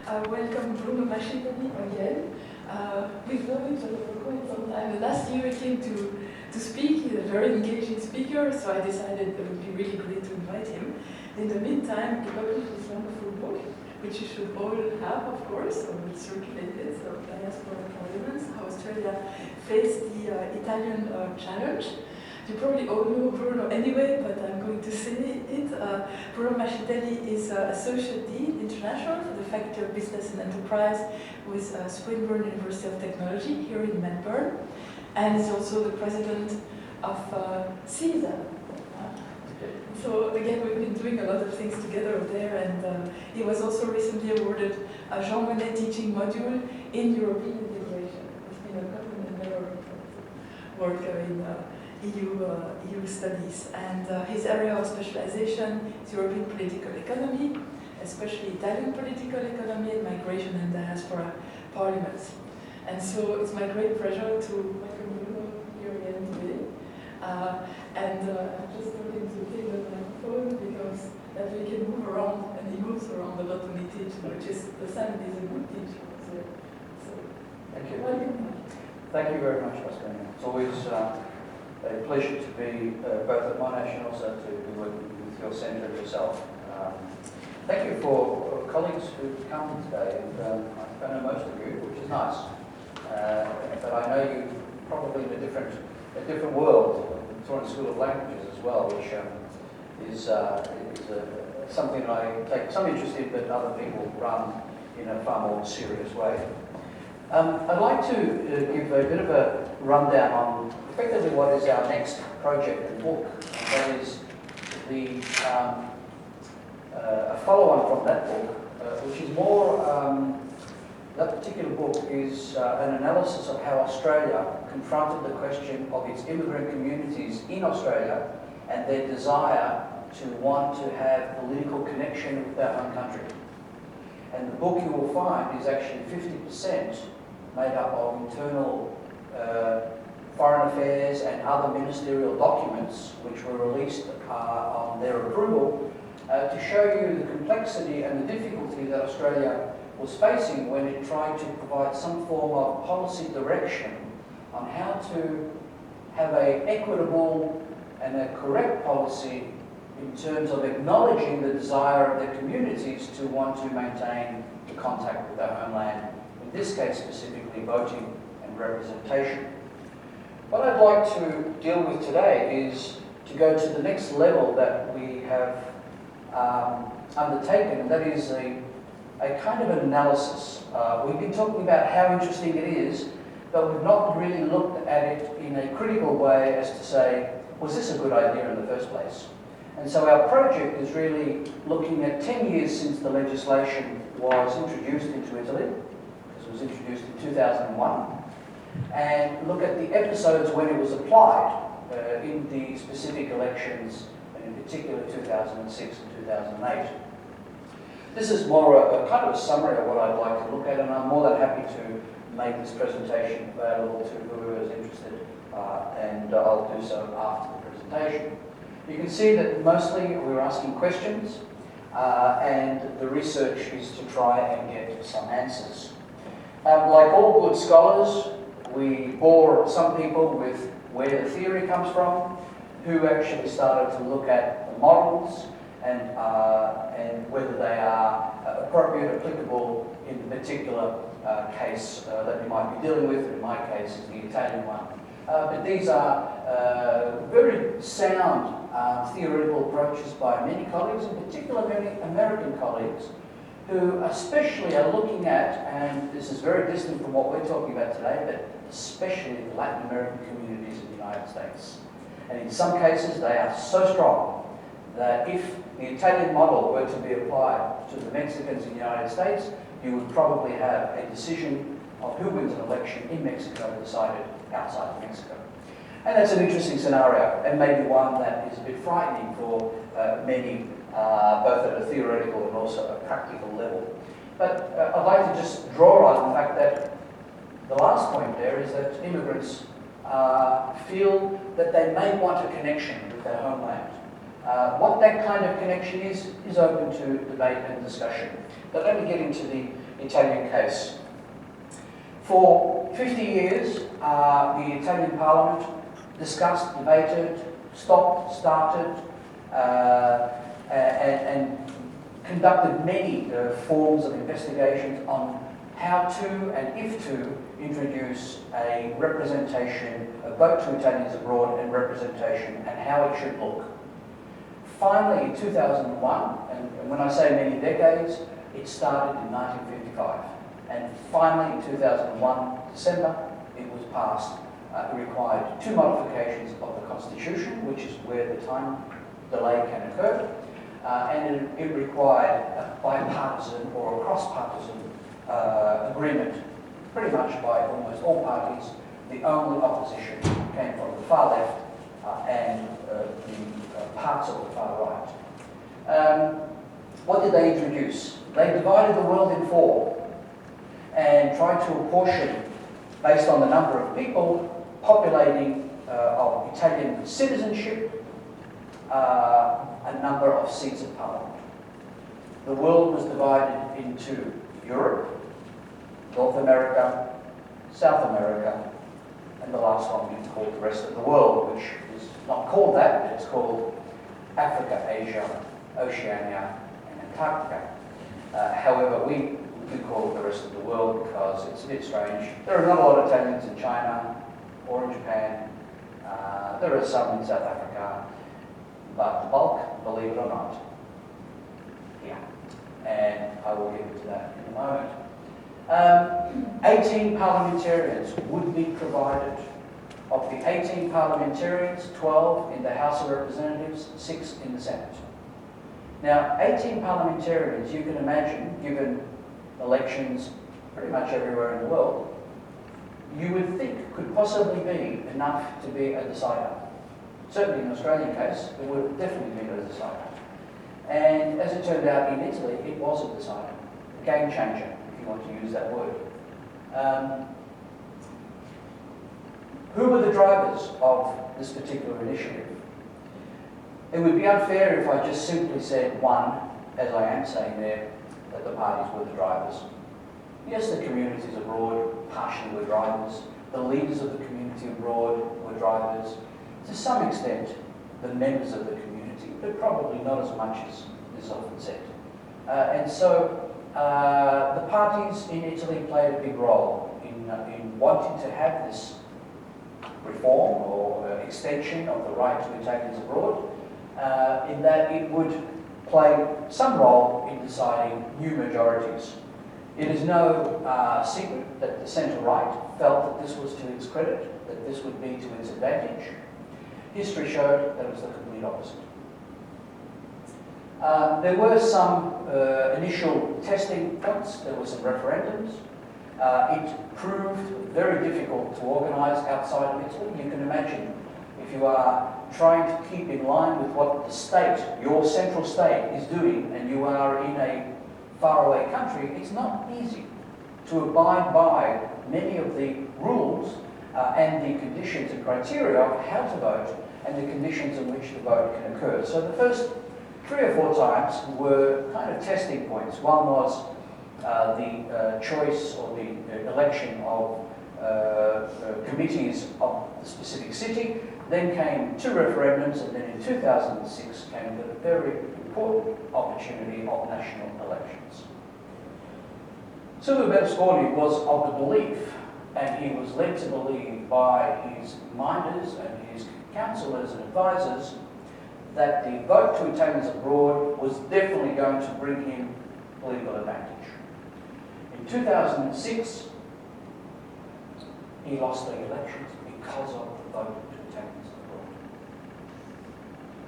welcome Bruno Mascitelli again. We've known each other for quite some time. The last year he came to speak. He's a very engaging speaker, so I decided it would be really great to invite him. In the meantime, he published this wonderful book, which you should all have, of course, or will circulate it, so Diaspora Parliaments, How Australia Faced the Italian Challenge. You probably all know Bruno anyway, but I'm going to say it. Bruno Mascitelli is Associate Dean International for the Faculty of Business and Enterprise with Swinburne University of Technology here in Melbourne, and is also the President of CESAA. So again, we've been doing a lot of things together there, and he was also recently awarded a Jean Monnet Teaching Module in European integration. It's been a couple of years work in EU studies, and his area of specialization is European political economy, especially Italian political economy and migration and diaspora parliaments. And so it's my great pleasure to welcome you here again today. I'm just going to take the microphone because that we can move around, and he moves around a lot when he teaches, which is the same as a good teacher. So thank you. Welcome. Thank you very much, Pascal. It's always a pleasure to be both at Monash and also to be working with your centre and yourself. Thank you for colleagues who've come today, and I know most of you, which is nice. But I know you probably in a different world, Victorian School of Languages as well, which is something I take some interest in, but other people run in a far more serious way. I'd like to give a bit of a rundown on effectively what is our next project and book. And that is a follow-on from that book, which is more, that particular book is an analysis of how Australia confronted the question of its immigrant communities in Australia and their desire to want to have political connection with their home country. And the book you will find is actually 50% made up of internal foreign affairs and other ministerial documents which were released on their approval to show you the complexity and the difficulty that Australia was facing when it tried to provide some form of policy direction on how to have an equitable and a correct policy in terms of acknowledging the desire of their communities to want to maintain the contact with their homeland, in this case specifically voting and representation. What I'd like to deal with today is to go to the next level that we have undertaken, and that is a kind of an analysis. We've been talking about how interesting it is, but we've not really looked at it in a critical way as to say, was this a good idea in the first place? And so our project is really looking at 10 years since the legislation was introduced into Italy, because it was introduced in 2001, and look at the episodes when it was applied in the specific elections, and in particular 2006 and 2008. This is more a kind of a summary of what I'd like to look at, and I'm more than happy to make this presentation available to whoever is interested, and I'll do so after the presentation. You can see that mostly we're asking questions, and the research is to try and get some answers. Like all good scholars, we bore some people with where the theory comes from, who actually started to look at the models and whether they are appropriate, applicable in the particular case that you might be dealing with. In my case, is the Italian one. But these are very sound theoretical approaches by many colleagues, in particular many American colleagues, who especially are looking at, and this is very distant from what we're talking about today, but especially the Latin American communities in the United States. And in some cases, they are so strong that if the Italian model were to be applied to the Mexicans in the United States, you would probably have a decision of who wins an election in Mexico decided outside of Mexico. And that's an interesting scenario, and maybe one that is a bit frightening for many, both at a theoretical and also a practical level. But I'd like to just draw on the fact that the last point there is that immigrants feel that they may want a connection with their homeland. What that kind of connection is open to debate and discussion. But let me get into the Italian case. For 50 years, the Italian Parliament discussed, debated, stopped, started, and conducted many forms of investigations on how to and if to introduce a representation, a vote to Italians abroad and representation, and how it should look. Finally, in 2001, and when I say many decades, it started in 1955. And finally, in 2001, December, it was passed. It required 2 modifications of the Constitution, which is where the time delay can occur, and it required a bipartisan or a cross-partisan agreement, pretty much by almost all parties. The only opposition came from the far left and the parts of the far right. What did they introduce? They divided the world in 4 and tried to apportion, based on the number of people populating of Italian citizenship, a number of seats in Parliament. The world was divided into Europe, North America, South America, and the last one we called the rest of the world, which is not called that, but it's called Africa, Asia, Oceania, and Antarctica. However, we do call it the rest of the world because it's a bit strange. There are not a lot of Italians in China or in Japan. There are some in South Africa, but the bulk, believe it or not, yeah. And I will get into that in a moment. 18 parliamentarians would be provided. Of the 18 parliamentarians, 12 in the House of Representatives, 6 in the Senate. Now, 18 parliamentarians, you can imagine, given elections pretty much everywhere in the world, you would think could possibly be enough to be a decider. Certainly in the Australian case, it would have definitely been a decider. And as it turned out in Italy, it was a decider, a game changer, if you want to use that word. Who were the drivers of this particular initiative? It would be unfair if I just simply said one, as I am saying there, that the parties were the drivers. Yes, the communities abroad partially were drivers. The leaders of the community abroad were drivers. To some extent, the members of the community, but probably not as much as is often said. And so the parties in Italy played a big role in wanting to have this reform or extension of the right to Italians abroad, in that it would play some role in deciding new majorities. It is no secret that the centre-right felt that this was to its credit, that this would be to its advantage. History showed that it was the complete opposite. There were some initial testing points, there were some referendums. It proved very difficult to organise outside of Italy. You can imagine if you are trying to keep in line with what the state, your central state, is doing, and you are in a faraway country, it's not easy to abide by many of the rules and the conditions and criteria of how to vote and the conditions in which the vote can occur. So the first 3 or 4 times were kind of testing points. One was the choice or the election of committees of the specific city. Then came 2 referendums, and then in 2006 came the very important opportunity of national elections. Silvio Berlusconi was of the belief, and he was led to believe by his minders and his counsellors and advisors, that the vote to Italians abroad was definitely going to bring him political advantage. In 2006, he lost the elections because of the vote to Italians abroad.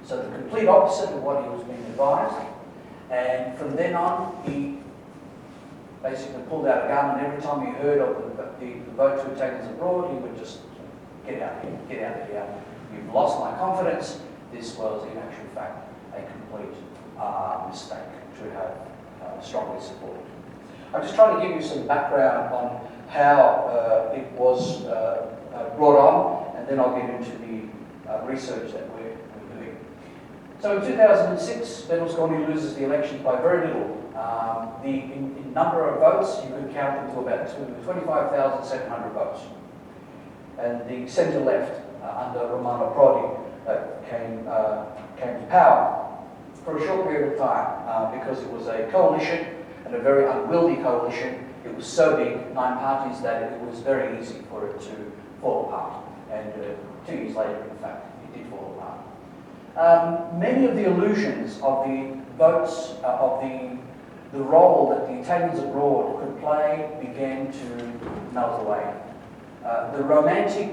So the complete opposite of what he was being advised, and from then on, he basically pulled out a gun, and every time he heard of the vote to Italians abroad, he would just get out of here. You've lost my confidence. This was, in actual fact, a complete mistake to have strongly supported. I'm just trying to give you some background on how it was brought on, and then I'll get into the research that we're doing. So in 2006, Berlusconi loses the elections by very little. In number of votes, you could count them to about 25,700 votes. And the centre-left, under Romano Prodi, came to power for a short period of time because it was a coalition, and a very unwieldy coalition. It was so big, 9 parties, that it was very easy for it to fall apart. And 2 years later, in fact, it did fall apart. Many of the illusions of the votes, of the role that the Italians abroad could play began to melt away. The romantic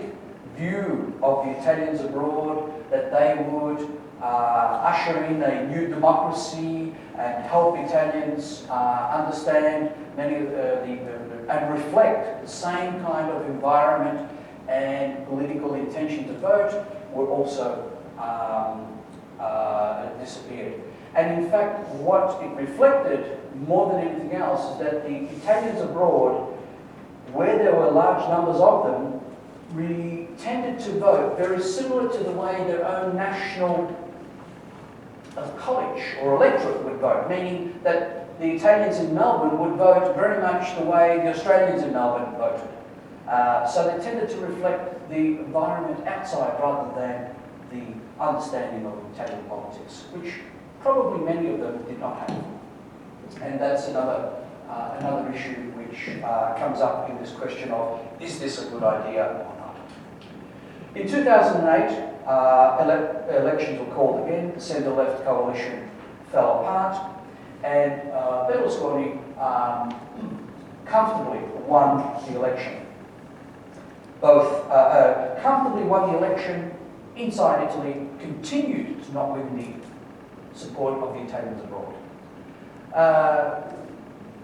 view of the Italians abroad, that they would usher in a new democracy and help Italians understand many of and reflect the same kind of environment and political intention to vote, were also disappeared. And in fact, what it reflected more than anything else is that the Italians abroad, where there were large numbers of them, really tended to vote very similar to the way their own national college or electorate would vote, meaning that the Italians in Melbourne would vote very much the way the Australians in Melbourne voted. So they tended to reflect the environment outside rather than the understanding of Italian politics, which probably many of them did not have. And that's another issue which comes up in this question of, is this a good idea or not? In 2008, elections were called again, the centre-left coalition fell apart, and Berlusconi comfortably won the election. Both comfortably won the election inside Italy, continued to not win the support of the Italians abroad.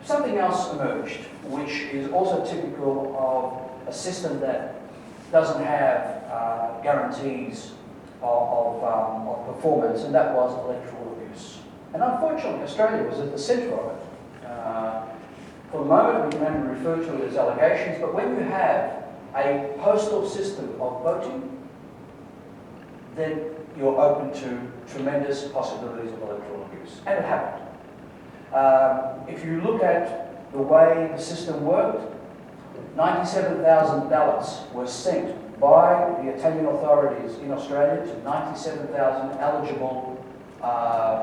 Something else emerged, which is also typical of a system that doesn't have guarantees of performance, and that was electoral abuse. And unfortunately, Australia was at the centre of it. For the moment, we can only refer to it as allegations, but when you have a postal system of voting, then you're open to tremendous possibilities of electoral abuse. And it happened. If you look at the way the system worked, 97,000 ballots were sent by the Italian authorities in Australia to 97,000 eligible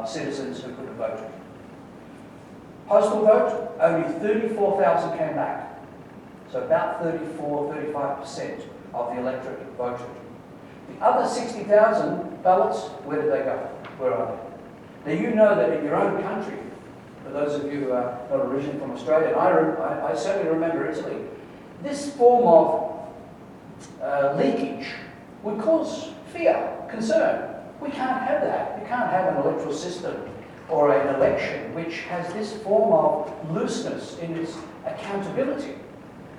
citizens who could have voted. Postal vote, only 34,000 came back. So about 34-35% of the electorate voted. The other 60,000 ballots, where did they go? Where are they? Now you know that in your own country, for those of you who are not originally from Australia, and I certainly remember Italy, this form of leakage would cause fear, concern. We can't have that. You can't have an electoral system or an election which has this form of looseness in its accountability,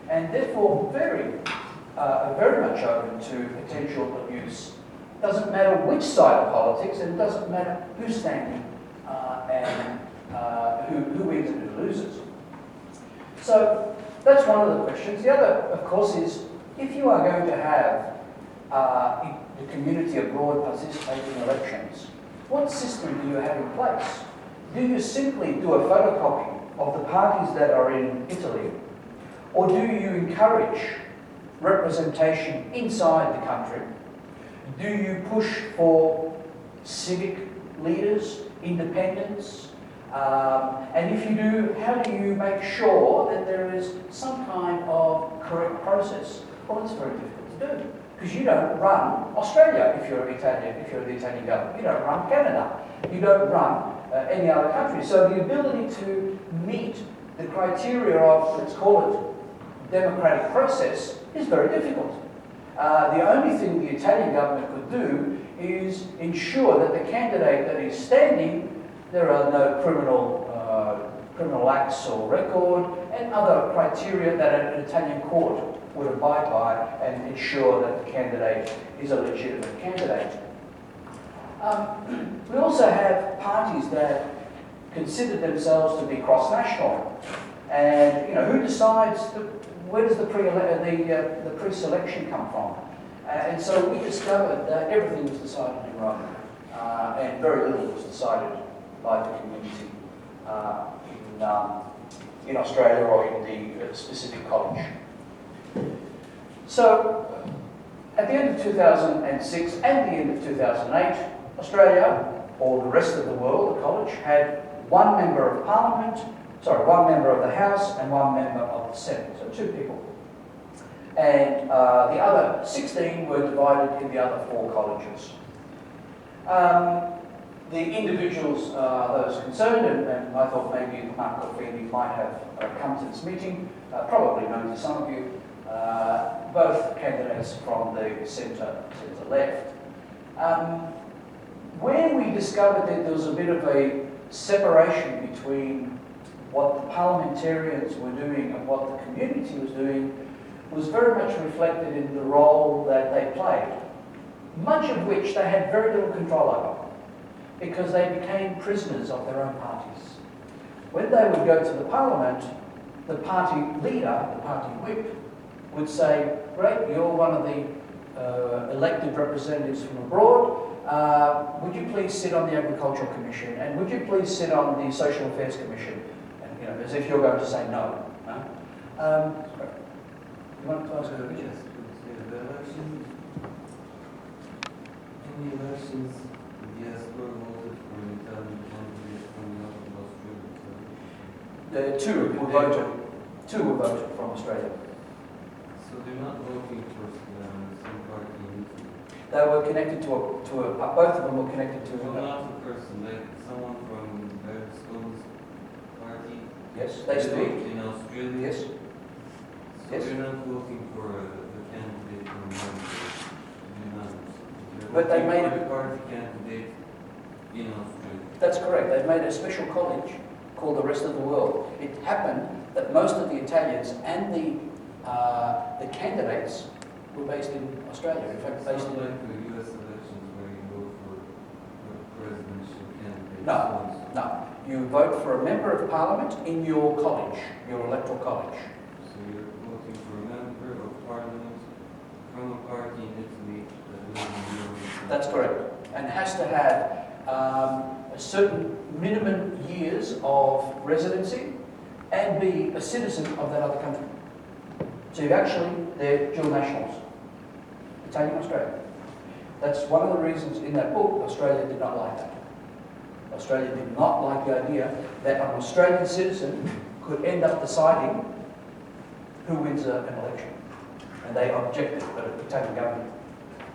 and therefore very much open to potential abuse. It doesn't matter which side of politics, and it doesn't matter who's standing and who wins and who loses. So that's one of the questions. The other, of course, is if you are going to have the community abroad participate in elections, what system do you have in place? Do you simply do a photocopy of the parties that are in Italy, or do you encourage representation inside the country? Do you push for civic leaders, independence? And if you do, how do you make sure that there is some kind of correct process? Well, it's very difficult to do, because you don't run Australia if you're Italian, if you're the Italian government. You don't run Canada. You don't run any other country. So the ability to meet the criteria of, let's call it, democratic process is very difficult. The only thing the Italian government could do is ensure that the candidate that is standing, there are no criminal acts or record, and other criteria that an Italian court would abide by and ensure that the candidate is a legitimate candidate. We also have parties that consider themselves to be cross-national, and who decides where does the pre-selection come from? And so we discovered that everything was decided in Rome. and very little was decided by the community in Australia or in the specific college. So, at the end of 2006 and the end of 2008, Australia, or the rest of the world, the college, had one member of Parliament, one member of the House and one member of the Senate, so 2 people. And the other 16 were divided in the other 4 colleges. The individuals, those concerned, and I thought maybe Mark Coffini might have come to this meeting, probably known to some of you, both candidates from the centre-left. Where we discovered that there was a bit of a separation between what the parliamentarians were doing and what the community was doing was very much reflected in the role that they played, much of which they had very little control over, because they became prisoners of their own parties. When they would go to the parliament, the party leader, the party whip, would say, great, you're one of the elected representatives from abroad, would you please sit on the Agricultural Commission, and would you please sit on the Social Affairs Commission? And, you know, as if you're going to say no. You want to ask a question? Yes, the elections, in the elections, the diaspora voted for an Italian candidate coming out of Australia. Two were voted from Australia. So they're not voting for some party in Italy? They were connected both of them were connected to... So not a person, like someone from Berlusconi's party? Yes, they still... in Australia? Yes. So Yes. they're not voting for the candidate from Ireland? But they made a party candidate in Australia? That's correct. They've made a special college called the Rest of the World. It happened that most of the Italians and the candidates were based in Australia. In fact, based in... like the US elections where you vote for presidential candidates? No. You vote for a member of parliament in your college, your electoral college. So you're voting for a member of parliament from a party in Italy that lives in Europe? That's correct. And has to have a certain minimum years of residency and be a citizen of that other country. So they're dual nationals. Italian, Australian. That's one of the reasons in that book Australia did not like that. Australia did not like the idea that an Australian citizen could end up deciding who wins an election. And they objected, but the Italian government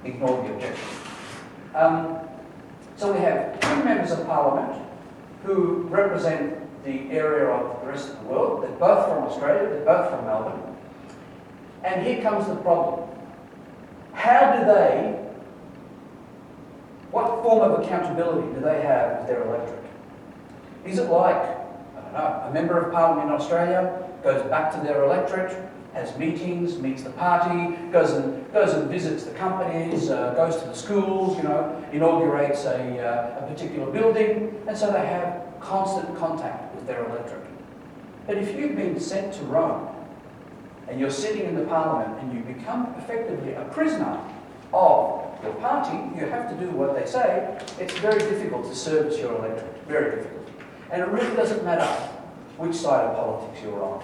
ignored the objection. So we have 2 members of parliament who represent the area of the rest of the world. They're both from Australia, they're both from Melbourne. And here comes the problem. What form of accountability do they have with their electorate? Is it like, I don't know, a member of parliament in Australia goes back to their electorate, has meetings, meets the party, goes and visits the companies, goes to the schools, inaugurates a particular building, and so they have constant contact with their electorate. But if you've been sent to Rome and you're sitting in the parliament and you become effectively a prisoner of your party, you have to do what they say, it's very difficult to service your electorate, very difficult. And it really doesn't matter which side of politics you're on.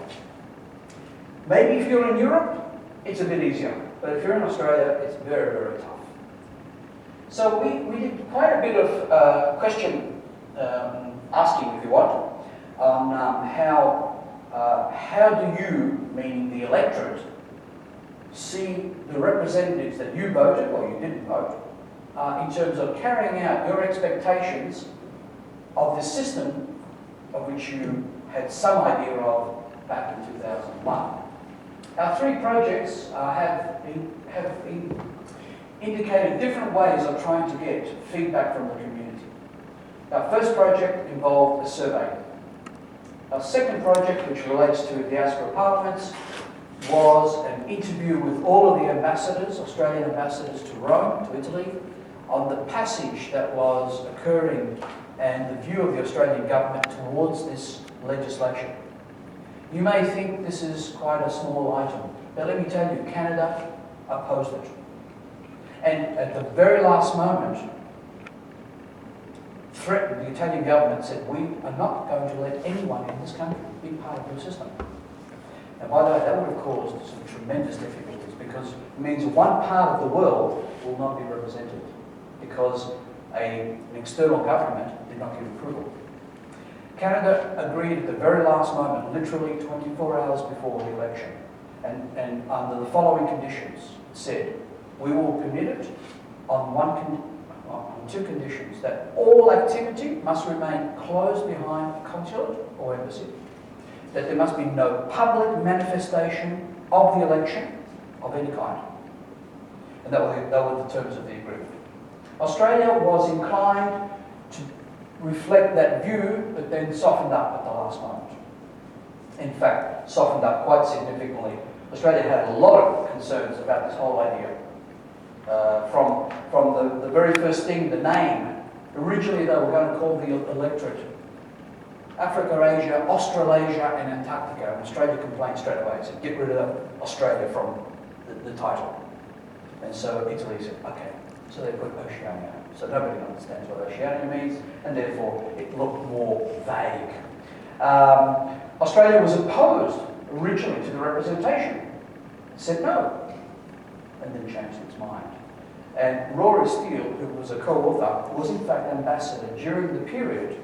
Maybe if you're in Europe, it's a bit easier, but if you're in Australia, it's very, very tough. So we did quite a bit of question asking, if you want, on how do you, meaning the electorate, see the representatives that you voted, or you didn't vote, in terms of carrying out your expectations of the system of which you had some idea of back in 2001. Our 3 projects have indicated different ways of trying to get feedback from the community. Our first project involved a survey. Our second project, which relates to diaspora parliaments, was an interview with all of the ambassadors, Australian ambassadors to Rome, to Italy, on the passage that was occurring and the view of the Australian government towards this legislation. You may think this is quite a small item, but let me tell you, Canada opposed it. And at the very last moment, threatened, the Italian government said, we are not going to let anyone in this country be part of your system. And by the way, that would have caused some tremendous difficulties because it means one part of the world will not be represented because an external government did not give approval. Canada agreed at the very last moment, literally 24 hours before the election, and under the following conditions, said, we will permit it on two conditions, that all activity must remain closed behind a consulate or embassy, that there must be no public manifestation of the election of any kind. And that were the terms of the agreement. Australia was inclined to reflect that view, but then softened up at the last moment. In fact, softened up quite significantly. Australia had a lot of concerns about this whole idea. From the very first thing, the name. Originally they were going to call the electorate Africa, Asia, Australasia and Antarctica. And Australia complained straight away, said get rid of Australia from the title. And so Italy said, okay. So they put Oceania. So nobody understands what Oceania means, and therefore it looked more vague. Australia was opposed originally to the representation. Said no, and then changed its mind. And Rory Steele, who was a co-author, was in fact ambassador during the period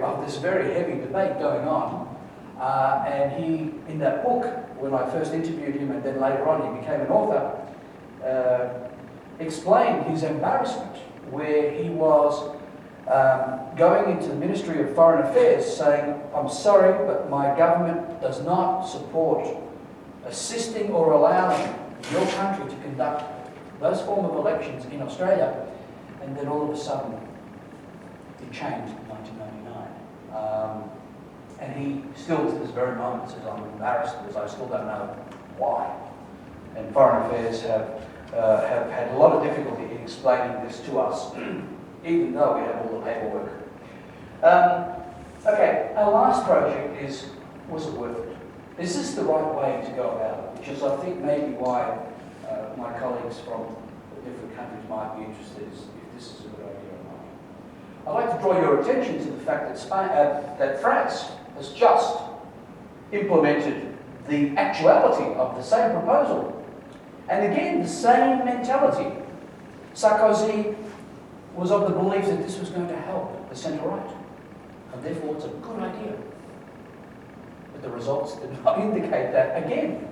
of this very heavy debate going on. And he, in that book, when I first interviewed him and then later on he became an author, explained his embarrassment where he was going into the Ministry of Foreign Affairs saying, I'm sorry, but my government does not support assisting or allowing your country to conduct those form of elections in Australia. And then all of a sudden, it changed in 1999. And he still, to this very moment, says, I'm embarrassed because I still don't know why. And Foreign Affairs have had a lot of difficulty in explaining this to us, even though we have all the paperwork. Okay, our last project is, was it worth it? Is this the right way to go about it? Which is, I think, maybe why my colleagues from the different countries might be interested is if this is a good idea or not. I'd like to draw your attention to the fact that, that France has just implemented the actuality of the same proposal. And again, the same mentality. Sarkozy was of the belief that this was going to help the centre-right, and therefore it's a good idea. But the results did not indicate that. Again,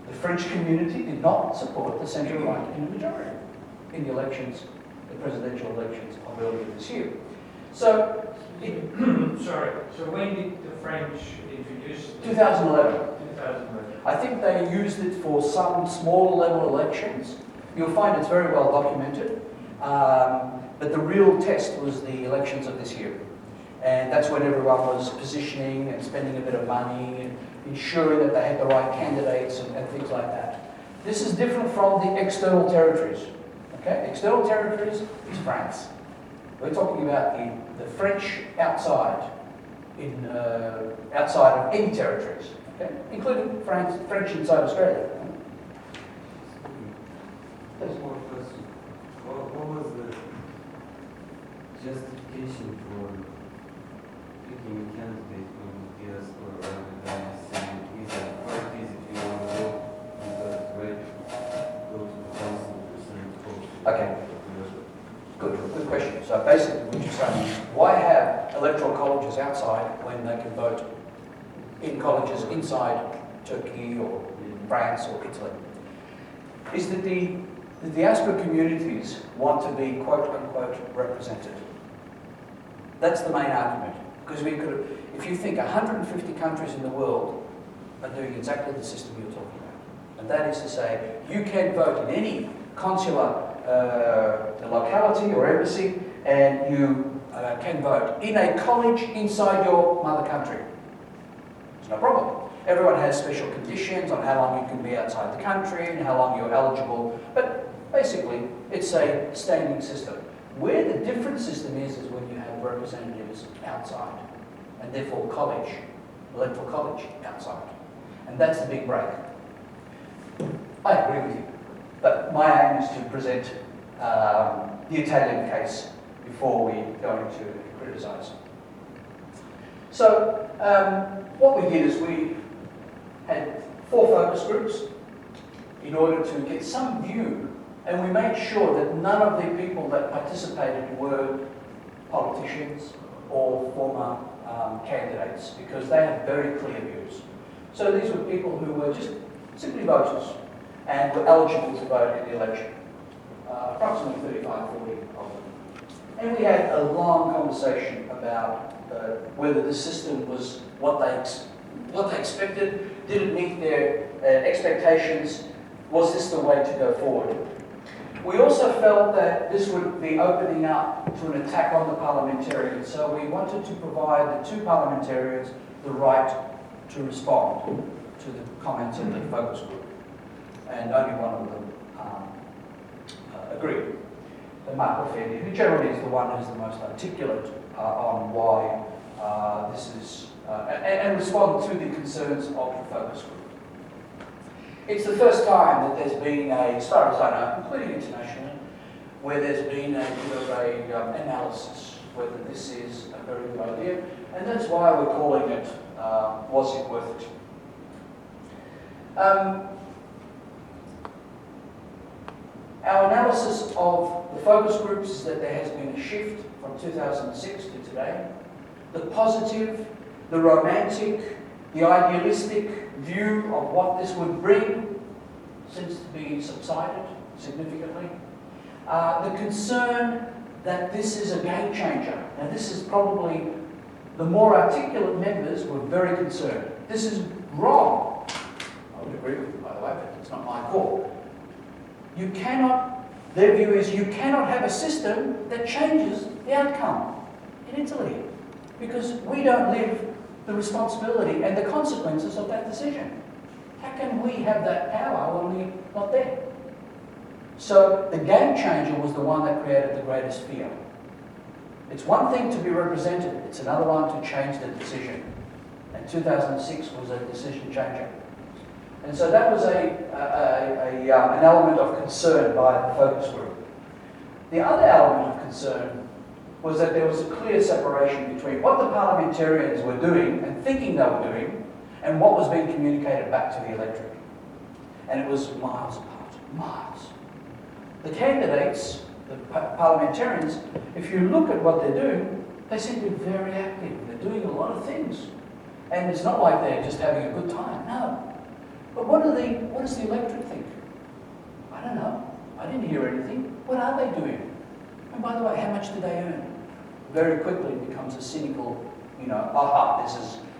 the French community did not support the centre-right in the majority in the elections, the presidential elections of earlier this year. So, Sorry, so when did the French introduce it? 2011. 2011. I think they used it for some small level elections. You'll find it's very well documented. But the real test was the elections of this year. And that's when everyone was positioning and spending a bit of money and ensuring that they had the right candidates and things like that. This is different from the external territories. Okay? External territories is France. We're talking about the French outside, outside of any territories. Okay? Including French inside Australia. One more question. What was the justification for picking a candidate from the diaspora rather than saying these are parties if you want to vote, you've got to wait, go to the council to send vote? Okay. Good question. So basically what you're saying is, why have electoral colleges outside when they can vote in colleges inside Turkey or France or Italy? Is that the diaspora communities want to be quote-unquote represented. That's the main argument. Because we could, if you think 150 countries in the world are doing exactly the system you're talking about. And that is to say, you can vote in any consular locality or embassy, and you can vote in a college inside your mother country. It's no problem. Everyone has special conditions on how long you can be outside the country and how long you're eligible, but basically it's a standing system. Where the different system is when you have representatives outside, and therefore college, electoral college outside. And that's the big break. I agree with you, but my aim is to present the Italian case before we go into criticising. So what we did is we had 4 focus groups in order to get some view, and we made sure that none of the people that participated were politicians or former candidates, because they had very clear views. So these were people who were just simply voters and were eligible to vote in the election. Approximately 35, 40 of them. And we had a long conversation about whether the system was what they expected, did it meet their expectations, was this the way to go forward. We also felt that this would be opening up to an attack on the parliamentarians, so we wanted to provide the 2 parliamentarians the right to respond to the comments of the focus group, and only one of them agreed. Mark Offendi, who generally is the one who's the most articulate on why this is, and respond to the concerns of the focus group. It's the first time that there's been as far as I know, including internationally, where there's been a bit of a analysis whether this is a very good idea, and that's why we're calling it, was it worth it? Our analysis of the focus groups is that there has been a shift from 2006 to today. The positive, the romantic, the idealistic view of what this would bring seems to be subsided significantly. The concern that this is a game changer, and this is probably the more articulate members were very concerned. This is wrong. I would agree with you, by the way, but it's not my call. You cannot, their view is you cannot have a system that changes the outcome in Italy, because we don't live the responsibility and the consequences of that decision. How can we have that power when we're not there? So the game changer was the one that created the greatest fear. It's one thing to be represented, it's another one to change the decision. And 2006 was a decision changer. And so that was an element of concern by the focus group. The other element of concern was that there was a clear separation between what the parliamentarians were doing and thinking they were doing and what was being communicated back to the electorate. And it was miles apart, miles. The candidates, the parliamentarians, if you look at what they're doing, they seem to be very active. They're doing a lot of things. And it's not like they're just having a good time, no. But what does the electorate think? I don't know. I didn't hear anything. What are they doing? And by the way, how much do they earn? Very quickly it becomes a cynical,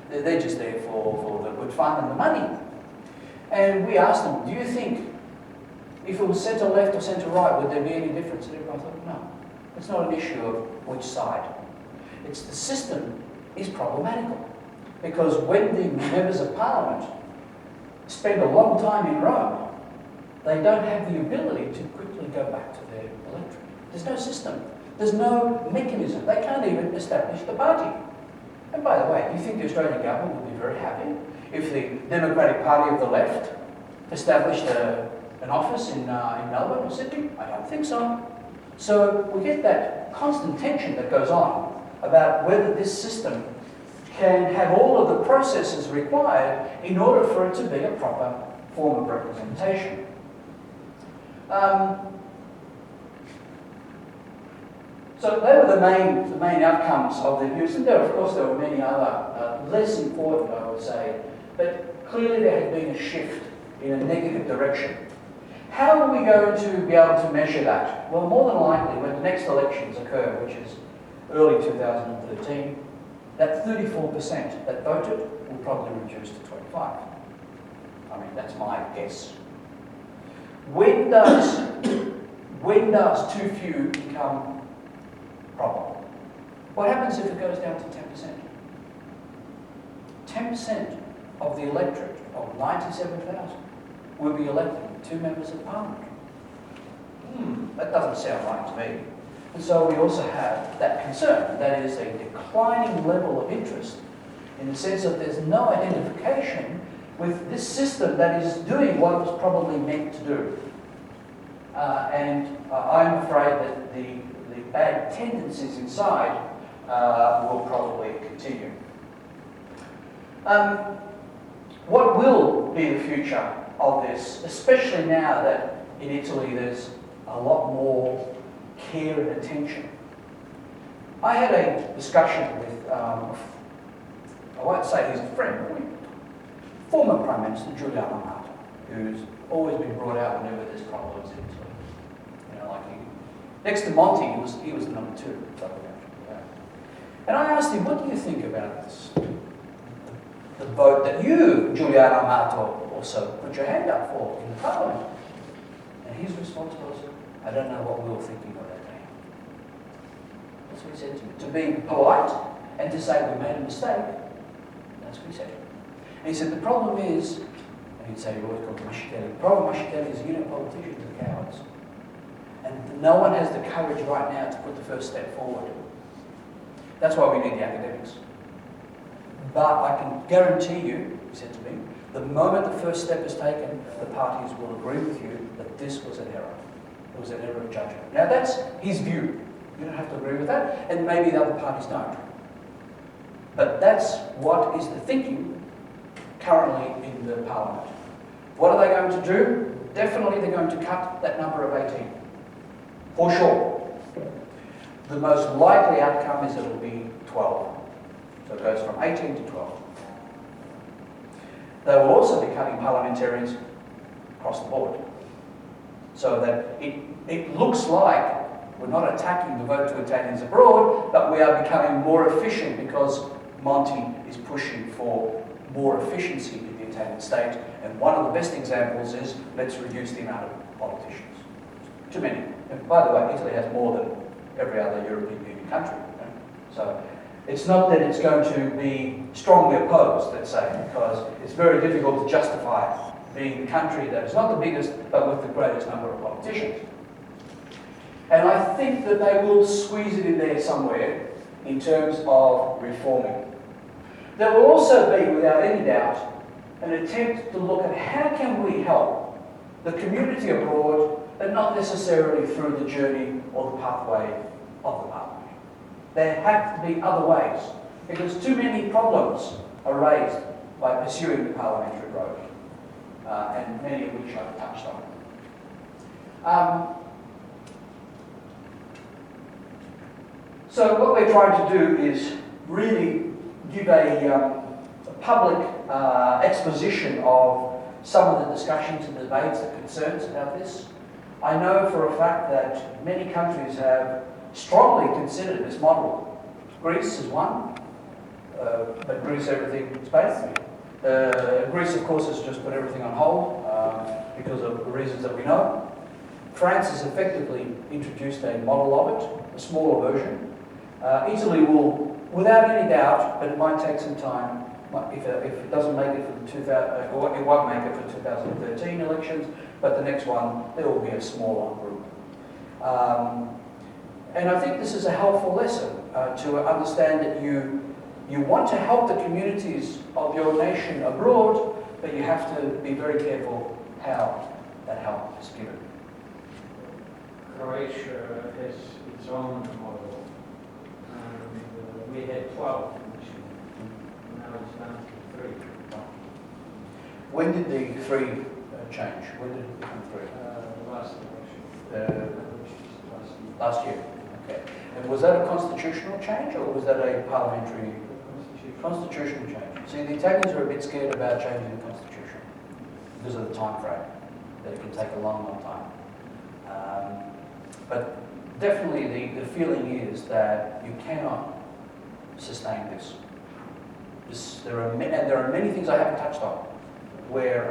they're just there for the good fun and the money. And we asked them, do you think if it was centre left or centre right, would there be any difference? And everyone thought, no. It's not an issue of which side. It's the system is problematical. Because when the members of parliament spend a long time in Rome, they don't have the ability to quickly go back to their electorate. There's no system. There's no mechanism. They can't even establish the party. And by the way, do you think the Australian government would be very happy if the Democratic Party of the left established an office in Melbourne or Sydney? I don't think so. So we get that constant tension that goes on about whether this system can have all of the processes required in order for it to be a proper form of representation. So they were the main outcomes of the views, and of course there were many other less important, I would say, but clearly there had been a shift in a negative direction. How are we going to be able to measure that? Well, more than likely when the next elections occur, which is early 2013, that 34% that voted will probably reduce to 25%. I mean, that's my guess. When does too few become problem? What happens if it goes down to 10%? 10% of the electorate of 97,000 will be elected 2 members of parliament. That doesn't sound right to me. And so we also have that concern. That is a declining level of interest in the sense that there's no identification with this system that is doing what it was probably meant to do. And I'm afraid that the bad tendencies inside will probably continue. What will be the future of this, especially now that in Italy there's a lot more care and attention? I had a discussion with, I won't say he's a friend, but former Prime Minister Giuliano Amato, who's always been brought out whenever there's problems in Italy. You know, like next to Monti, he was the number 2. And I asked him, what do you think about this? The vote that you, Giuliano Amato, also put your hand up for in the Parliament. And his response was, I don't know what we were thinking of that day. That's what he said to me. To be polite and to say we made a mistake, that's what he said. And he said, the problem is, and he'd say he always called Mascitelli, the problem with Mascitelli is you know politicians are cowards. And no one has the courage right now to put the first step forward. That's why we need the academics. But I can guarantee you, he said to me, the moment the first step is taken, the parties will agree with you that this was an error. It was an error of judgment. Now that's his view. You don't have to agree with that, and maybe the other parties don't. But that's what is the thinking currently in the Parliament. What are they going to do? Definitely they're going to cut that number of 18. For sure. The most likely outcome is it'll be 12. So it goes from 18 to 12. They will also be cutting parliamentarians across the board. So that it looks like we're not attacking the vote to Italians abroad, but we are becoming more efficient because Monti is pushing for more efficiency in the Italian state. And one of the best examples is let's reduce the amount of politicians. Too many. And by the way, Italy has more than every other European Union country. So it's not that it's going to be strongly opposed, let's say, because it's very difficult to justify being the country that is not the biggest, but with the greatest number of politicians. And I think that they will squeeze it in there somewhere in terms of reforming. There will also be, without any doubt, an attempt to look at how can we help the community abroad, but not necessarily through the journey or the pathway of the Parliament. There have to be other ways, because too many problems are raised by pursuing the parliamentary road, and many of which I've touched on. So what we're trying to do is really give a public exposition of some of the discussions and debates and concerns about this. I know for a fact that many countries have strongly considered this model. Greece is one, but Greece everything's basically. Greece, of course, has just put everything on hold because of the reasons that we know. France has effectively introduced a model of it, a smaller version. Italy will, without any doubt, but it might take some time, if it doesn't make it for the it won't make it for 2013 elections, but the next one, there will be a smaller group. And I think this is a helpful lesson to understand that you want to help the communities of your nation abroad, but you have to be very careful how that help is given. Croatia has its own model. And, we had 12 initially. Now it's down to 3. When did the 3 change? When did it become 3? Last election. Last year. Okay. And was that a constitutional change or was that a parliamentary? Constitutional change. See, the Italians are a bit scared about changing the constitution because of the time frame, that it can take a long, long time. But definitely the feeling is that you cannot sustain this. There are many things I haven't touched on where,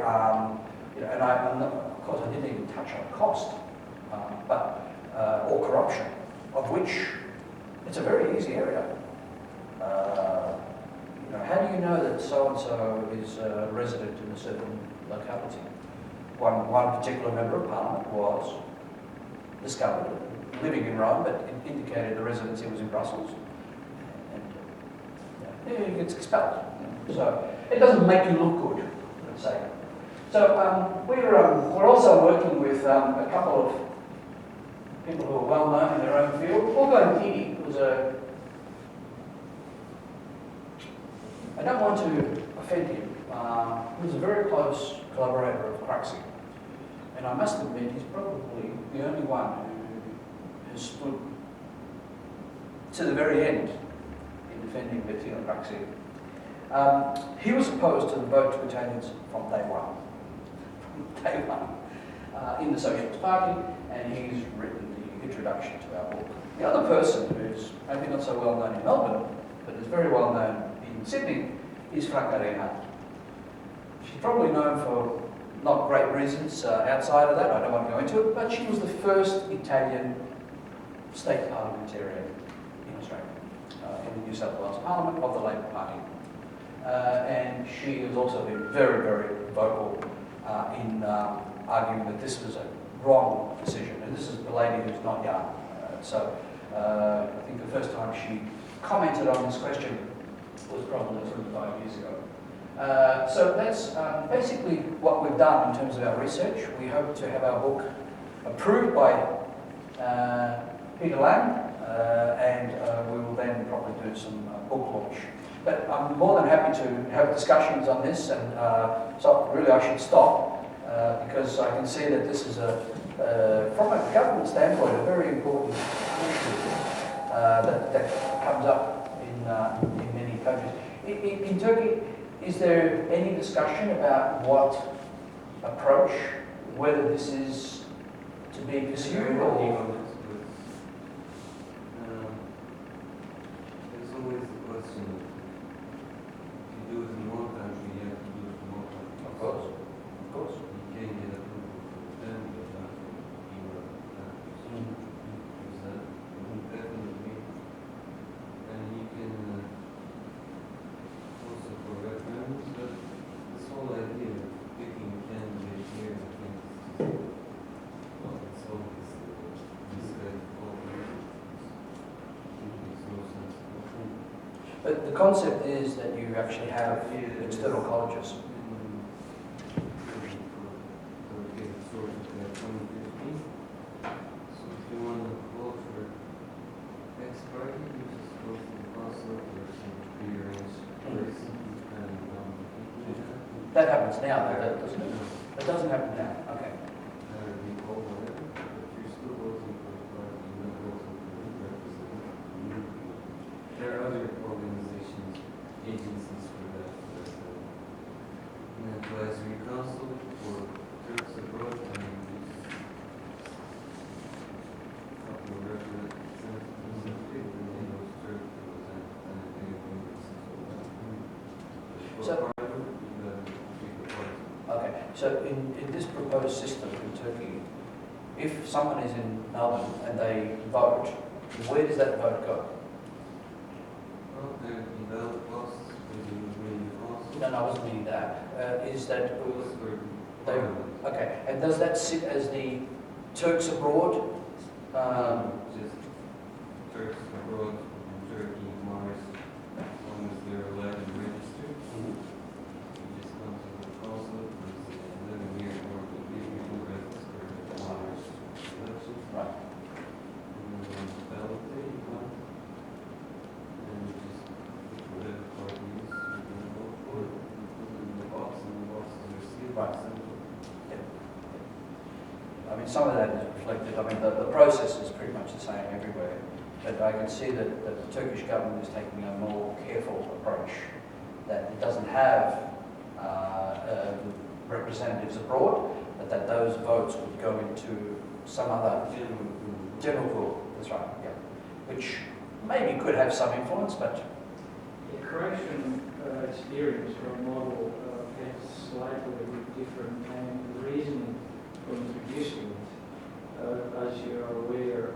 you know, and of course I didn't even touch on cost, or corruption, of which it's a very easy area. You know, how do you know that so-and-so is a resident in a certain locality? One particular member of Parliament was discovered living in Rome, but it indicated the residency was in Brussels, and he gets expelled. So it doesn't make you look good, let's say. So we're also working with a couple of people who are well known in their own field. Borgo Ntidi was I don't want to offend him. He was a very close collaborator of Cruxy. And I must admit, he's probably the only one who has stood to the very end in defending Bettina Cruxy. He was opposed to the vote to Italians from day one. In the Socialist Party, and he's written the introduction to our book. The other person who's maybe not so well known in Melbourne, but is very well known in Sydney, is Franca Reinhardt. She's probably known for not great reasons outside of that, I don't want to go into it, but she was the first Italian state parliamentarian in Australia, in the New South Wales Parliament of the Labor Party. And she has also been very, very vocal in arguing that this was a wrong decision. And this is a lady who's not young. I think the first time she commented on this question was probably 25 years ago. So that's basically what we've done in terms of our research. We hope to have our book approved by Peter Lang, and we will then probably do some book launch. But I'm more than happy to have discussions on this, and so really I should stop because I can see that this is from a government standpoint, a very important issue that comes up in many countries. In Turkey, is there any discussion about what approach, whether this is to be pursued or? There's always the question of if you do it in one country, you have to do it in one country. Of course, of course. You can't get approval from them, but not from your countries. Definitely. And you can also for referendums, but this whole idea of picking a candidate here, I think, well, it's always this kind of cooperation. It makes no sense. But the concept is that you actually have external colleges. So if you want to vote for expatriate, you just go to the consulate or some prearranged place and That happens now, though, doesn't it? That doesn't happen now. Okay. you call whatever, but you're still voting for the party, you're not voting for the representative. There are other organizations, agencies for that. An advisory council for Turks abroad, and couple of representatives in the those Turks So- Okay. So in this proposed system in Turkey, if someone is in Melbourne and they vote, where does that vote go? Well, there are ballot boxes for the Ukrainian council. No, I wasn't meaning that. Is that Those for they? parliament. Okay. And does that sit as the Turks abroad? Just Turks abroad from Turkey, Mars, as long as they're allowed and registered. You just come to the consulate, and say, I live here, or give me the register, Mars, election. Right. And then on the ballot day, you come, and you just put whatever party is you're going to vote for, you put it in the box, and the boxes are sealed. Right. and sent to I mean, some of that is reflected. I mean, the process is pretty much the same everywhere. But I can see that the Turkish government is taking a more careful approach, that it doesn't have representatives abroad, but that those votes would go into some other general pool. That's right, yeah. Which maybe could have some influence, but The Croatian experience or model has slightly different and the reasoning for introducing it, as you are aware,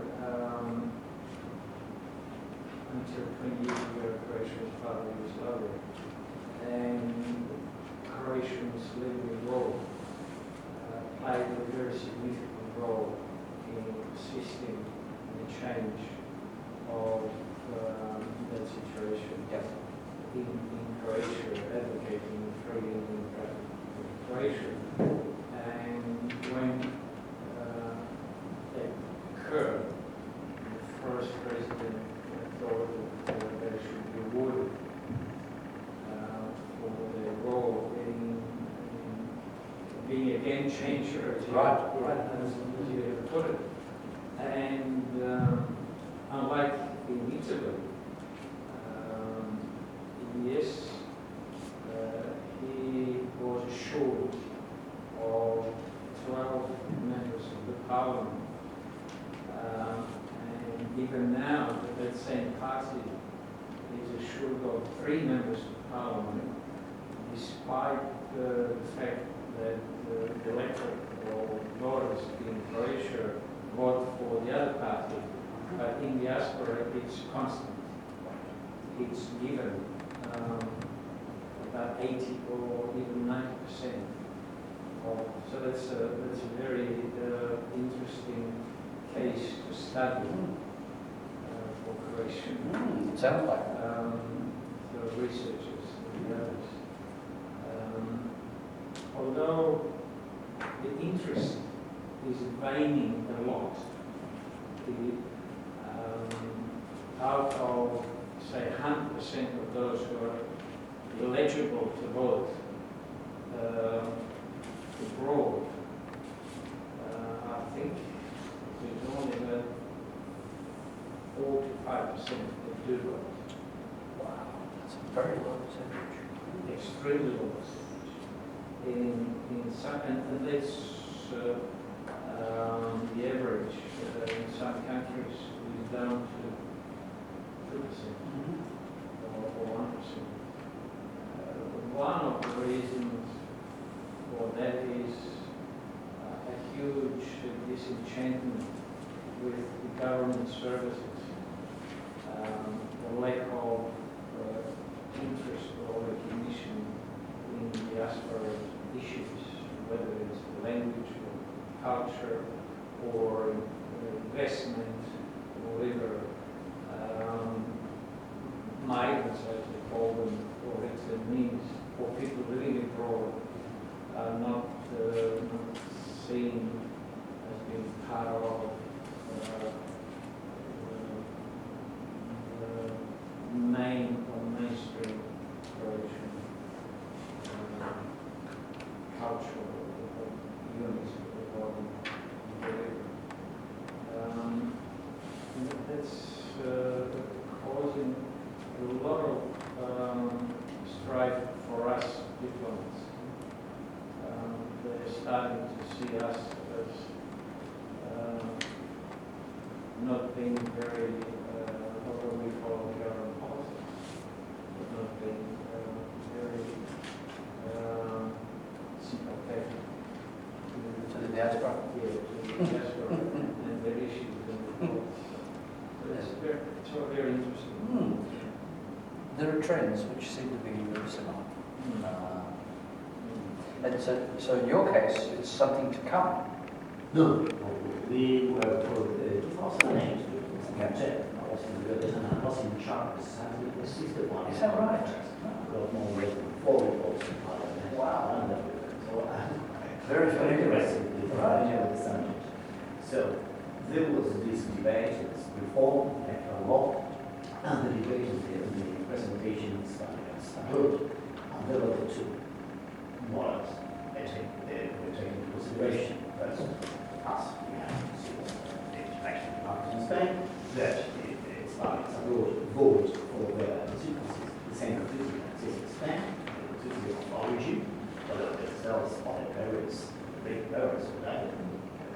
until 20 years ago, Croatia was part of Yugoslavia, and Croatians living abroad played a very significant role in assisting in the change of that situation. yeah. In Croatia, advocating for free and democratic Croatia. And when that occurred, game changer, as you, Right. as you ever put it. And unlike in Italy, yes, he was assured of 12 members of the parliament. And even now, that same party is assured of 3 members of parliament, despite the fact that the electorate or voters in Croatia vote for the other party, but in diaspora it's constant. It's given about 80 or even 90%. So that's a very interesting case to study for Croatian. It sounds like The researchers and the others. Although the interest is waning a lot, out of, say, 100% of those who are eligible to vote abroad, I think there's only about 4 to 5% that do vote. wow, that's a very low percentage. Extremely low percentage. In some, and that's the average in some countries is down to 2% or 1%. One of the reasons for that is a huge disenchantment with the government services, the lack of interest or recognition in diaspora issues, whether it's language or culture or investment or whatever. Migrants, as they call them, or externees, or people living abroad are not seen as being part of main or mainstream Croatian cultural units or whatever. And that's causing a lot of strife for us diplomats. They're starting to see us as not being very, what we call government policy, but not being very sympathetic To the diaspora. to the diaspora and their issues and reports. So it's all very interesting. There are trends which seem to be very similar. And so in your case, it's something to come. No, we were told 2008, I was in charge, and this is the one. Is that right? Got more than 4 reports in Parliament. Wow. So I'm Very very familiar. interested in the subject. So there was this debate, this reform, electoral law, and the debate in the presentations by Swinburne, and there were the 2 models that were taken into consideration. First, us, we have to see what the election parties in Spain, that it's parties abroad vote for their constituencies, the same constituency that exists in Spain, the constituency of origin, whether themselves or their parents, great parents, or that, the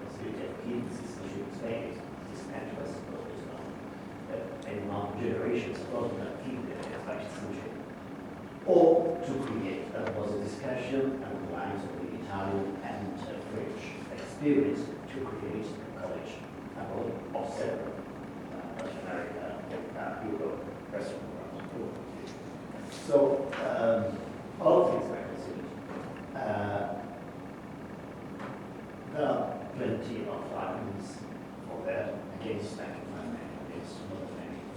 possibility of keeping citizenship in Spain is interest, but it's not. And among generations ago, that keep their Spanish citizenship. Or to create, that was a discussion along the lines of the Italian and French experience to create a college abroad or several, North America, Europe, Western world. So all things were considered. There are plenty of arguments for that, against national mandate, against non-mandate,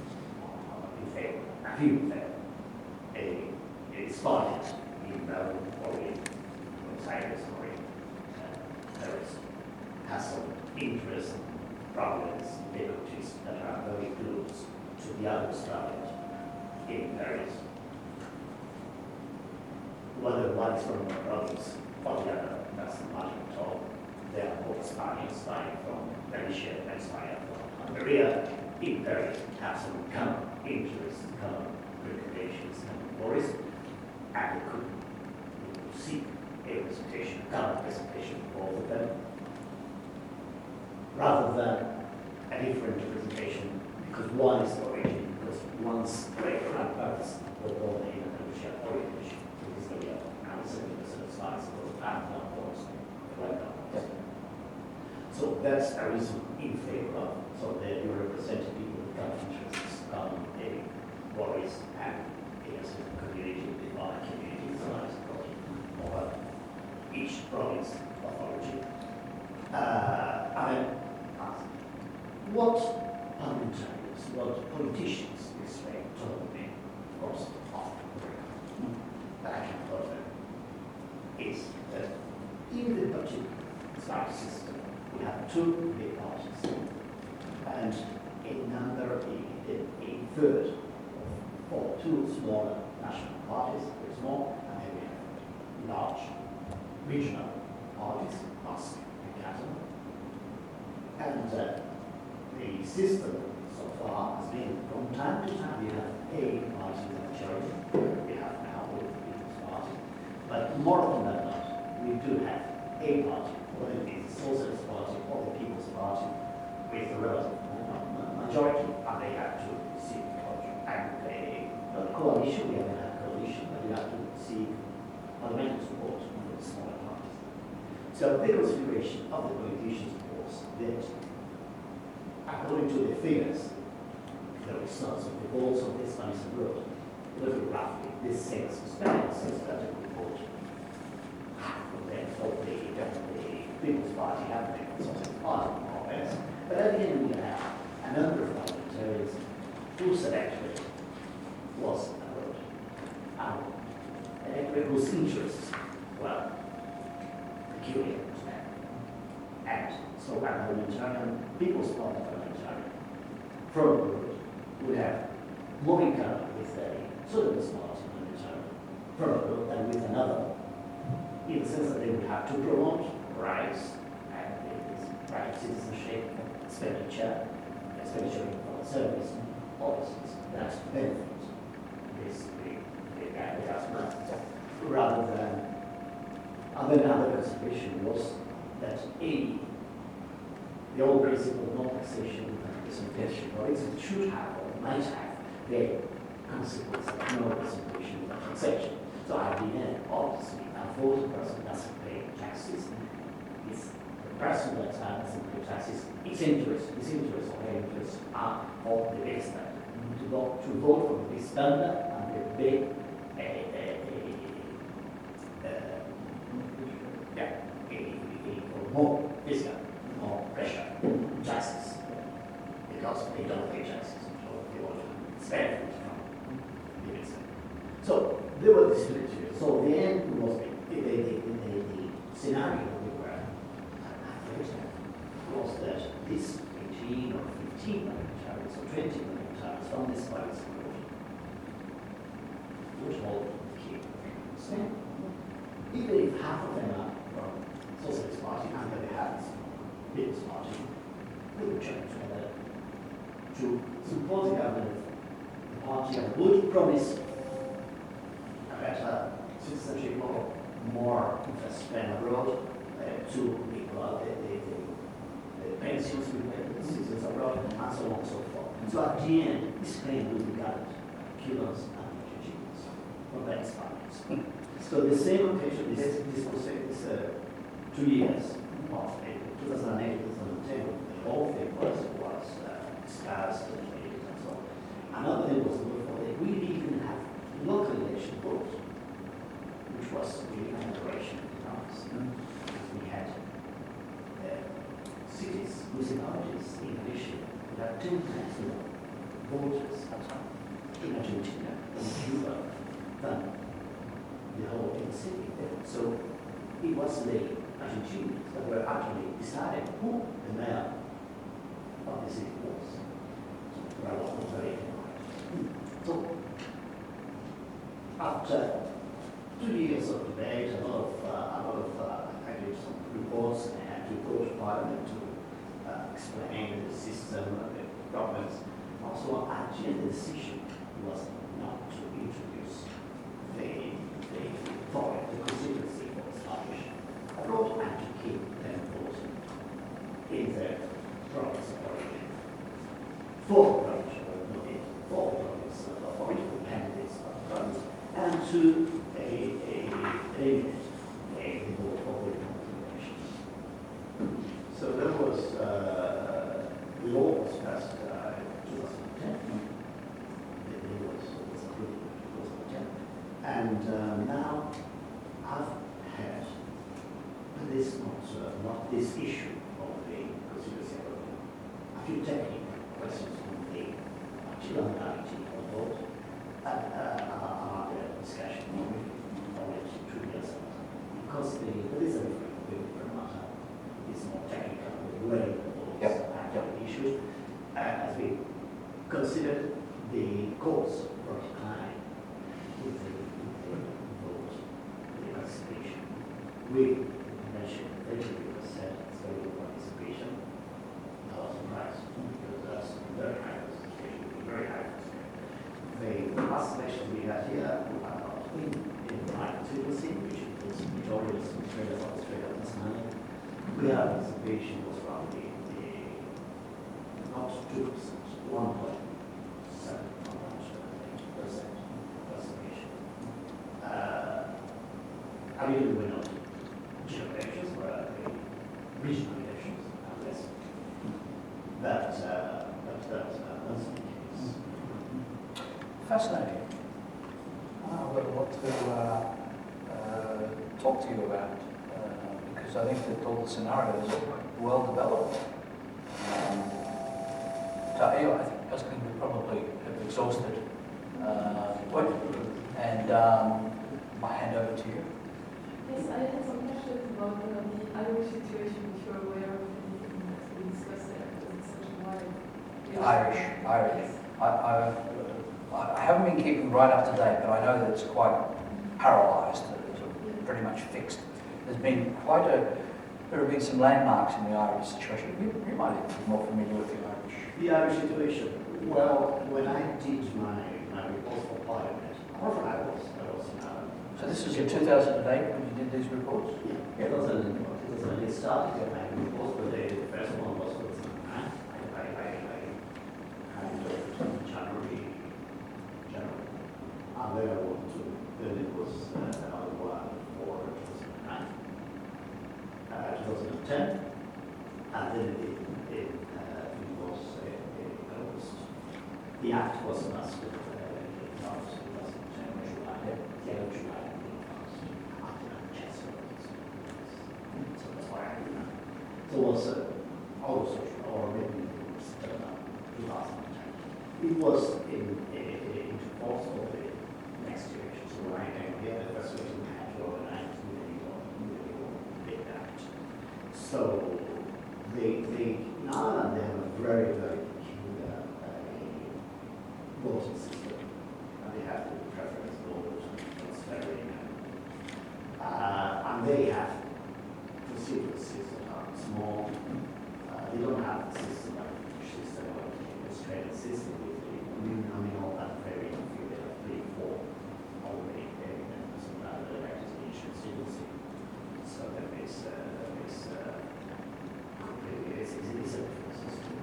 in favor, a few in favor. It started in Melbourne or in Buenos Aires or in Paris, has some interest, problems, difficulties that are very close to the other started in Paris. Whether one is from a province or the other doesn't matter. both Spaniards starting from Galicia and Spain from Hungary, in there have some common interests, common preoccupations, common worries, and they could seek a representation, common representation of all of them, rather than a different representation, because one is origin, because one's great grandparents were born in a Galicia origin, because they are now 70% of Spaniards were not born, so that's a reason in favor of, so that you represent people with common interests, common worries, and a certain community, divine community, or each province of origin. What parliamentarians, what politicians in Spain told me, of course, that I can tell them, is that in the budget system, we have two big parties, and a third for two smaller national parties, very small, and then we have large regional parties, Basque and Catalan. And the system so far has been, from time to time, we have a party in the majority, we have now with the People's Party, but more often than not, we do have a party, whether it is the Socialist Party or the People's Party, with the relative majority, and they have to seek a coalition. We haven't had coalition, but we have to seek parliamentary support from the smaller parties. So the consideration of the politicians was that, according to the figures, the results of the polls of the Spanish abroad, little roughly this sales of Spanish strategic report, half of them for the People's Party have been Socialist Party, more or less. But at the end, we have a number of parliamentarians whose electorate was abroad, and electorate whose interests were peculiar to them. And so, a parliamentarian, People's Party parliamentarian from abroad would have more in common with a Socialist Party parliamentarian from abroad than with another, in the sense that they would have to promote rights and right citizenship, expenditure for service policies that benefit the diaspora, rather than, and then another consideration was that the old principle of non-taxation and representation, or it should have or might have the consequence of no representation without taxation. So at the end, obviously, a voting person doesn't pay taxes. It's the person that doesn't pay taxes, its interest or her interests are of the big standard. To vote for the big standard and the big more fiscal, more pressure, taxes, because they don't pay taxes, so they want to spend it from the big standard. So there were these criteria. So the end was the scenario we were was that this 18 or 15 million targets or 20 million targets from this virus would hold the key. Even if half of them are from Socialist Party and the other People's Party, they would join together to support the government, the party that would promise a better citizenship or more investment abroad to people, the pensions we pay the citizens abroad, and so on and so forth. So at the end, this claim will be gathered Cubans and refugees from that Spaniards. So the same occasion, this was 2 years of 2008, 2010, the whole thing was discussed and debated and so on. Another thing was we even have local election vote, which was really an aberration in us. We had cities, municipalities in Galicia that had 10 times more voters in Argentina and Cuba than the whole city. So it was the Argentinians that were actually deciding who the mayor of the city was. So after 2 years of debate, I did some reports and report Parliament to explain the system, the problems. Also, actually, the decision was not to introduce the constituency for Scottish abroad and to keep them voting in the province of origin. For political candidates of the province, and to limit the vote for political considerations. So that was the law was passed in 2010. It was approved in 2010. And now I've had, and this not this issue of the constituency, a few technical questions on the materiality of the vote and the discussion on it 2 years ago. Because there is a different matter. It's more technical, very issue. As we considered the cause for decline with the vote, the participation. We mentioned 30% stable participation. I was surprised because that's very high participation, very high participation. The last election we had here in my constituency, which includes majority of Australia, South Australia, Tasmania, we had participation was roughly not 2%, 1.7% participation. I mean, we're not general elections, we're regional elections, unless. But that's the case. Fascinating. I've got a lot to talk to you about because I think that all the scenarios are well developed. So anyway, I think that's going to probably have exhausted what, and I hand over to you. Yes, I had some questions about the Irish situation, if you're aware of anything that we discussed there, because it's such a wide... Irish. Yes. I haven't been keeping right up to date, but I know that it's quite paralysed, it's pretty much fixed. There have been some landmarks in the Irish situation. You might be more familiar with the Irish. The Irish situation. Well, when I did my report for Parliament, I was in Ireland. So this was in 2008 when you did these reports? Yeah, 2008 started my report, but the first one was 2009. I had it in January. And then I went to, then it was another one for 2009. 2010, and then it was August. The act was passed in 2010, July, the end of July, after Manchester. So that's why I did that. So it was August or maybe September 2010. It was in force of the next election. So when I came here, the first election we had to organize big act. So now they have a very, very peculiar voting system. And they have the preference vote, transferring, and they have constituencies that are small. They don't have the system like the system or the Australian system with the nominal and very few, they have 3, 4 already members of the elected constituency. So that is it's a different system.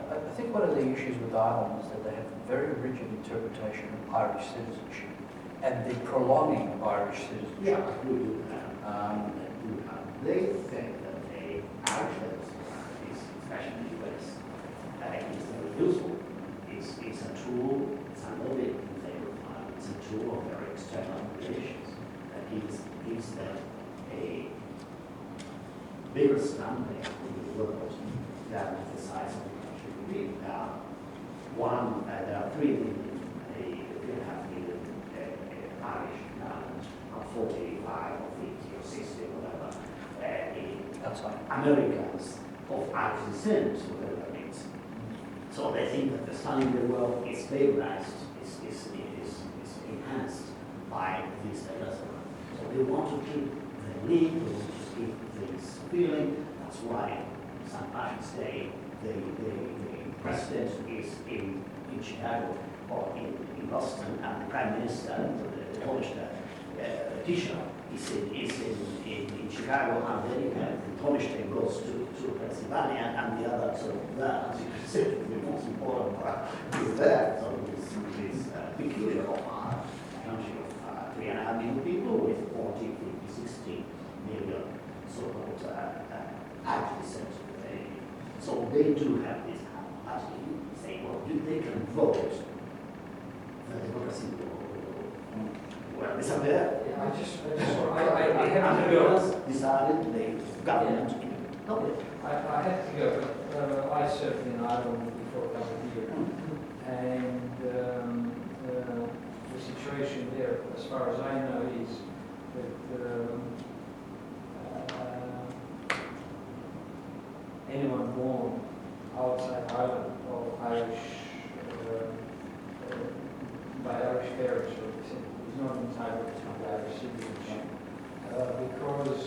I think one of the issues with Ireland is that they have a very rigid interpretation of Irish citizenship and the prolonging of Irish citizenship. Yeah, we do have. They think that the Irish is, especially in the US, is very useful. It's a tool, it's a lobby in favor of Ireland. It's a tool of their external relations that gives them a bigger standing in the world than the size of the country. There are 3 million, 3.5 million Irish and 45 or 50 or 60 or whatever Outside. Americans of Irish descent, whatever that means. So they think that the standing in the world is stabilized, is enhanced by this diaspora. So they want to keep the link, they want to keep this feeling. That's why St. Patrick's Day, the president is in Chicago or in Boston, and the prime minister, the Polish teacher, is in Chicago, and then you have the Polish team goes to Pennsylvania, and the other sort of there. As you can see, the most important part is there. So it's peculiar of our country of 3.5 million people with 40, 50, 60 million so-called activists. So they do have this capacity to say, well, they can vote for democracy. Well, it's up there. I have to go. Decided the government. No, I have to go. I served in Ireland before coming here, and the situation there, as far as I know, is that anyone born outside Ireland or Irish by Irish parents is not entitled to Irish citizenship because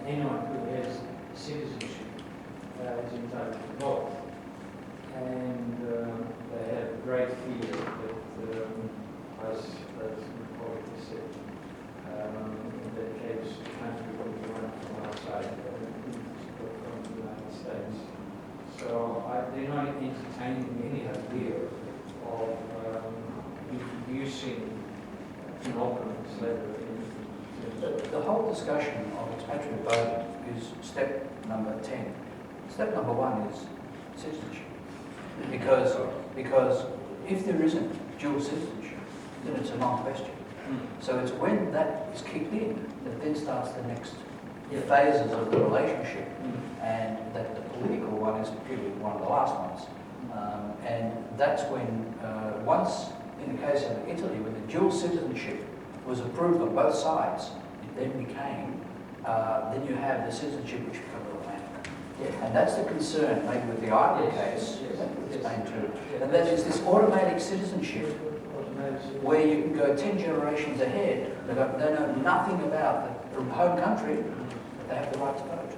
anyone who has citizenship is entitled to vote, and they have a great fear that, as the poet said, in that case, the country will be run from outside. From the United States. So they're not entertaining any idea of introducing an open slavery. The whole discussion of expatriate voting is step number 10. Step number 1 is citizenship. Because if there isn't dual citizenship, then it's a non-question. So it's when that is kicked in that then starts the next phases of the relationship, and that the political one is purely one of the last ones. And that's when, once, in the case of Italy, when the dual citizenship was approved on both sides, it then became, then you have the citizenship which becomes automatic. And that's the concern, maybe with the Ireland case, Spain too. And that is this automatic citizenship, where you can go 10 generations ahead, they know nothing about the home country, they have the right to vote.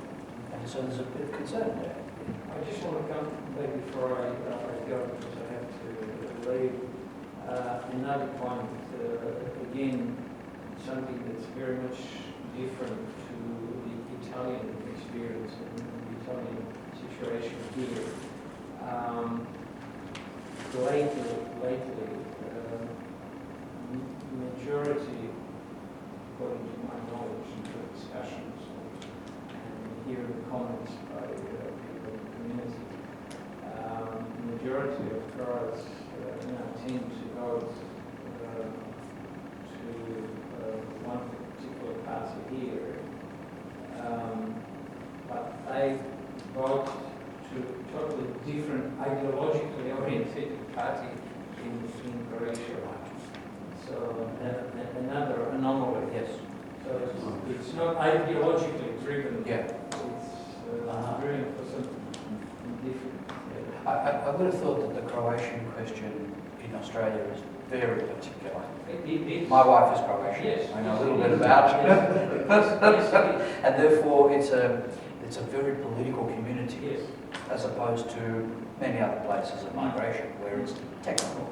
And so there's a bit of concern there. I just want to come back before I go, because I have to leave. Another point, again, something that's very much different to the Italian experience and the Italian situation here. Lately, majority, according to my knowledge and the discussions, and hearing the comments by people in the community, the majority of cars tend to vote to one particular party here, but they vote to a totally different ideologically oriented party in Croatia. So another anomaly. Yes. So it's not ideologically driven. Yeah. It's driven for something different. I would have thought that the Croatian question in Australia is very particular. My wife is Croatian. Yes. I know a little bit about it. And therefore it's a very political community, Yes. as opposed to many other places of migration where it's technical.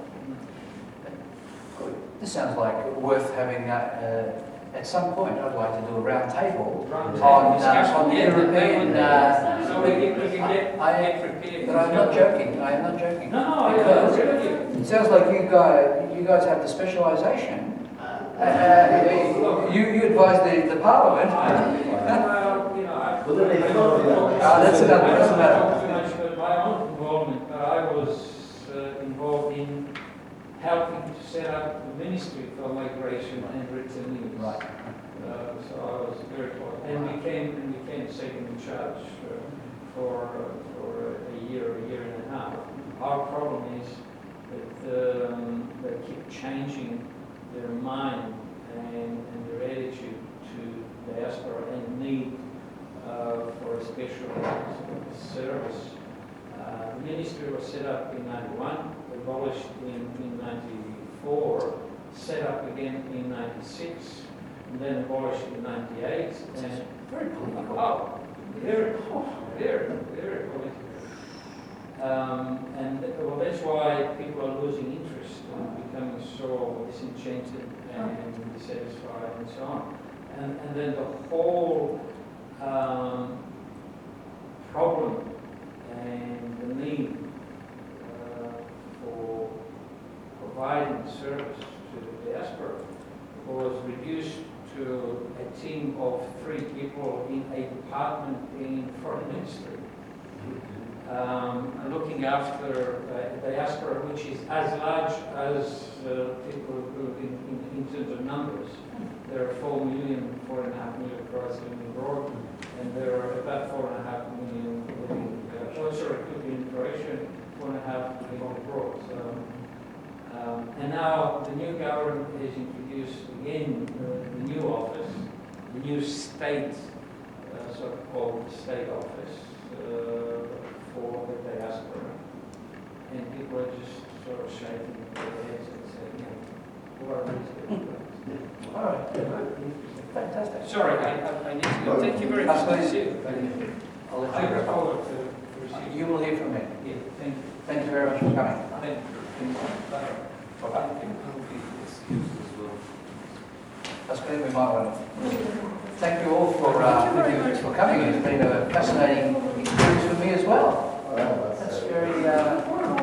Good. This sounds like worth having at some point. I'd like to do a round table on the European. So we can get prepared. But I'm not joking. I am not joking. No, Because I agree with you. it sounds like you guys have the specialisation. You advise the Parliament. That's another. Too much about my own involvement, but I was involved in helping to set up the Ministry for Migration and Returnees. Right. So I was very close, and became second in charge for a year and a half. Our problem is that they keep changing their mind and their attitude to diaspora and need for a special service. The ministry was set up in 91, abolished in 94, set up again in 96, and then abolished in '98. And Very political. oh, very political. Well, that's why people are losing interest and becoming so disenchanted and dissatisfied and so on. And then the whole problem and the need for providing service to the diaspora was reduced to a team of 3 people in a department in foreign ministry. Looking after the diaspora, which is as large as people who, in terms of numbers. There are 4 million, 4.5 million Croats living abroad, and there are about 4.5 million living, in Croatia, 4.5 living abroad. So, and now the new government has introduced again the new office, the new state, so-called state office for the diaspora, and people are just sort of shaking their heads and saying, what are these people? All right, fantastic. Sorry, I need to go. Thank you very much. Absolutely. See you. I'll let I you look wrap up. forward to receiving. You will hear from me. Yeah, thank you. Thank you very much for coming. Thank you. Bye. Bye-bye. Excused as well. That's good. We might want to thank you all for coming. It's been a fascinating experience for me as well. Well, That's very